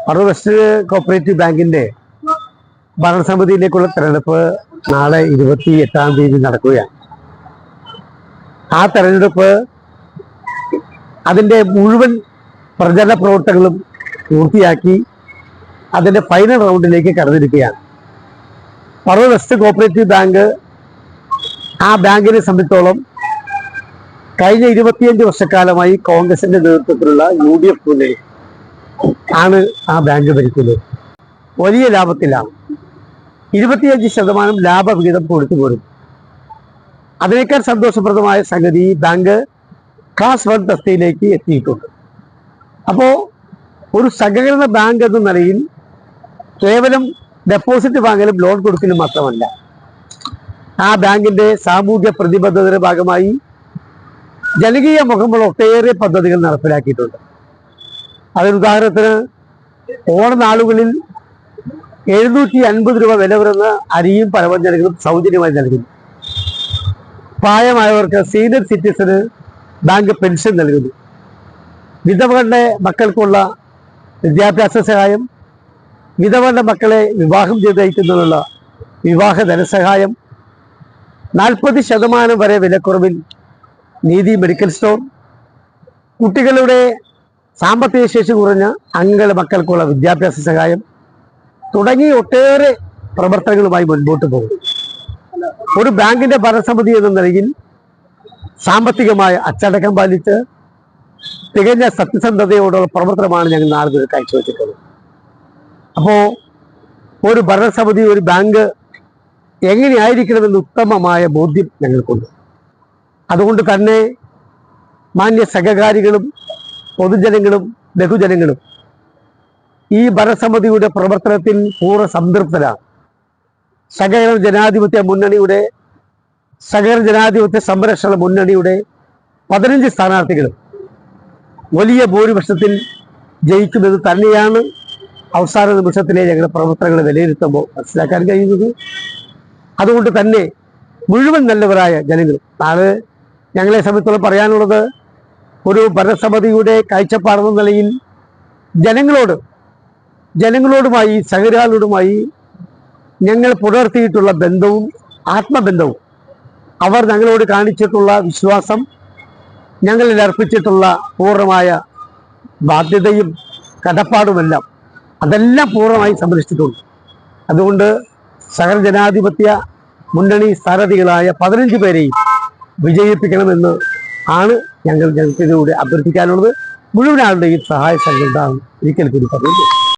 Paravur west cooperative ബാങ്കിന്റെ ഭരണസമിതിയിലേക്കുള്ള തെരഞ്ഞെടുപ്പ് നാളെ 28-ാം തീയതി നടക്കുകയാണ്. ആ തെരഞ്ഞെടുപ്പ് അതിന്റെ മുഴുവൻ പ്രചരണ പ്രവർത്തനങ്ങളും പൂർത്തിയാക്കി അതിന്റെ ഫൈനൽ റൗണ്ടിലേക്ക് കടന്നിരിക്കുകയാണ്. പറവൂർ വെസ്റ്റ് കോപ്പറേറ്റീവ് ബാങ്ക് ആ ബാങ്കിനെ സംബന്ധിച്ചോളം കഴിഞ്ഞ 25 വർഷക്കാലമായി കോൺഗ്രസിന്റെ നേതൃത്വത്തിലുള്ള UDF മുന്നണി ആണ് ആ ബാങ്ക് ഭരിക്കുന്നത്. വലിയ ലാഭത്തിലാണ്. 25% ലാഭവിഹിതം കൊടുത്തു പോരും. അതിനേക്കാൾ സന്തോഷപ്രദമായ സംഗതി ബാങ്ക് ക്ലാസ് 1 തസ്തിയിലേക്ക് എത്തിയിട്ടുണ്ട്. അപ്പോൾ ഒരു സഹകരണ ബാങ്ക് എന്ന നിലയിൽ കേവലം ഡെപ്പോസിറ്റ് വാങ്ങലും ലോൺ കൊടുക്കലും മാത്രമല്ല, ആ ബാങ്കിന്റെ സാമൂഹ്യ പ്രതിബദ്ധതയുടെ ഭാഗമായി ജനകീയ മുഖമുള്ള ഒട്ടേറെ പദ്ധതികൾ നടപ്പിലാക്കിയിട്ടുണ്ട്. അതിനുദാഹരണത്തിന് ഓണനാളുകളിൽ 750 രൂപ വില വരുന്ന അരിയും പലവ്യഞ്ജനങ്ങളും സൗജന്യമായി നൽകുന്നു. പ്രായമായവർക്ക് സീനിയർ സിറ്റിസന് ബാങ്ക് പെൻഷൻ നൽകുന്നു. വിധവകളുടെ മക്കൾക്കുള്ള വിദ്യാഭ്യാസ സഹായം, വിധവകളുടെ മക്കളെ വിവാഹം ചെയ്തയക്കുന്നതിനുള്ള വിവാഹ ധനസഹായം, 40% വരെ വിലക്കുറവിൽ നീതി മെഡിക്കൽ സ്റ്റോർ, കുട്ടികളുടെ സാമ്പത്തിക ശേഷി കുറഞ്ഞ അംഗങ്ങളുടെ മക്കൾക്കുള്ള വിദ്യാഭ്യാസ സഹായം തുടങ്ങി ഒട്ടേറെ പ്രവർത്തനങ്ങളുമായി മുൻപോട്ട് പോകും. ഒരു ബാങ്കിന്റെ ഭരണസമിതി എന്ന നിലയിൽ സാമ്പത്തികമായ അച്ചടക്കം പാലിച്ച് തികഞ്ഞ സത്യസന്ധതയോടുള്ള പ്രവർത്തനമാണ് ഞങ്ങൾ നാളെ കാഴ്ചവെച്ചിട്ടുള്ളത്. അപ്പോൾ ഒരു ഭരണസമിതി, ഒരു ബാങ്ക് എങ്ങനെയായിരിക്കണമെന്ന് ഉത്തമമായ ബോധ്യം ഞങ്ങൾക്കുണ്ട്. അതുകൊണ്ട് തന്നെ മാന്യ സഹകാരികളും പൊതുജനങ്ങളും ബഹുജനങ്ങളും ഈ ഭരണസമിതിയുടെ പ്രവർത്തനത്തിൽ പൂർണ്ണ സംതൃപ്തരാണ്. സഹകരണ ജനാധിപത്യ മുന്നണിയുടെ, സഹകരണ ജനാധിപത്യ സംരക്ഷണ മുന്നണിയുടെ 15 സ്ഥാനാർത്ഥികളും വലിയ ഭൂരിപക്ഷത്തിൽ ജയിക്കുന്നത് തന്നെയാണ് അവസാന നിമിഷത്തിലെ ഞങ്ങളുടെ പ്രവർത്തനങ്ങൾ വിലയിരുത്തുമ്പോൾ മനസ്സിലാക്കാൻ കഴിയുന്നത്. അതുകൊണ്ട് തന്നെ മുഴുവൻ നല്ലവരായ ജനങ്ങൾ, നാളെ ഞങ്ങളെ സംബന്ധിച്ചോളം പറയാനുള്ളത്, ഒരു ഭരണസമിതിയുടെ കാഴ്ചപ്പാടെന്ന നിലയിൽ ജനങ്ങളോടുമായി സഹകാരികളുമായി ഞങ്ങൾ പുലർത്തിയിട്ടുള്ള ബന്ധവും ആത്മബന്ധവും, അവർ ഞങ്ങളോട് കാണിച്ചിട്ടുള്ള വിശ്വാസം, ഞങ്ങളിൽ അർപ്പിച്ചിട്ടുള്ള പൂർണ്ണമായ ബാധ്യതയും കടപ്പാടുമെല്ലാം അതെല്ലാം പൂർണ്ണമായി സംരക്ഷിച്ചിട്ടുണ്ട്. അതുകൊണ്ട് സഹകരണ ജനാധിപത്യ മുന്നണി സ്ഥാനാർത്ഥികളായ 15 പേരെയും വിജയിപ്പിക്കണമെന്ന് ആണ് ഞങ്ങൾക്ക് ഇതിലൂടെ അഭ്യർത്ഥിക്കാനുള്ളത്. മുഴുവൻ ആളുടെയും സഹായ സംഘം ഒരിക്കൽ കൂടി പറയുന്നു.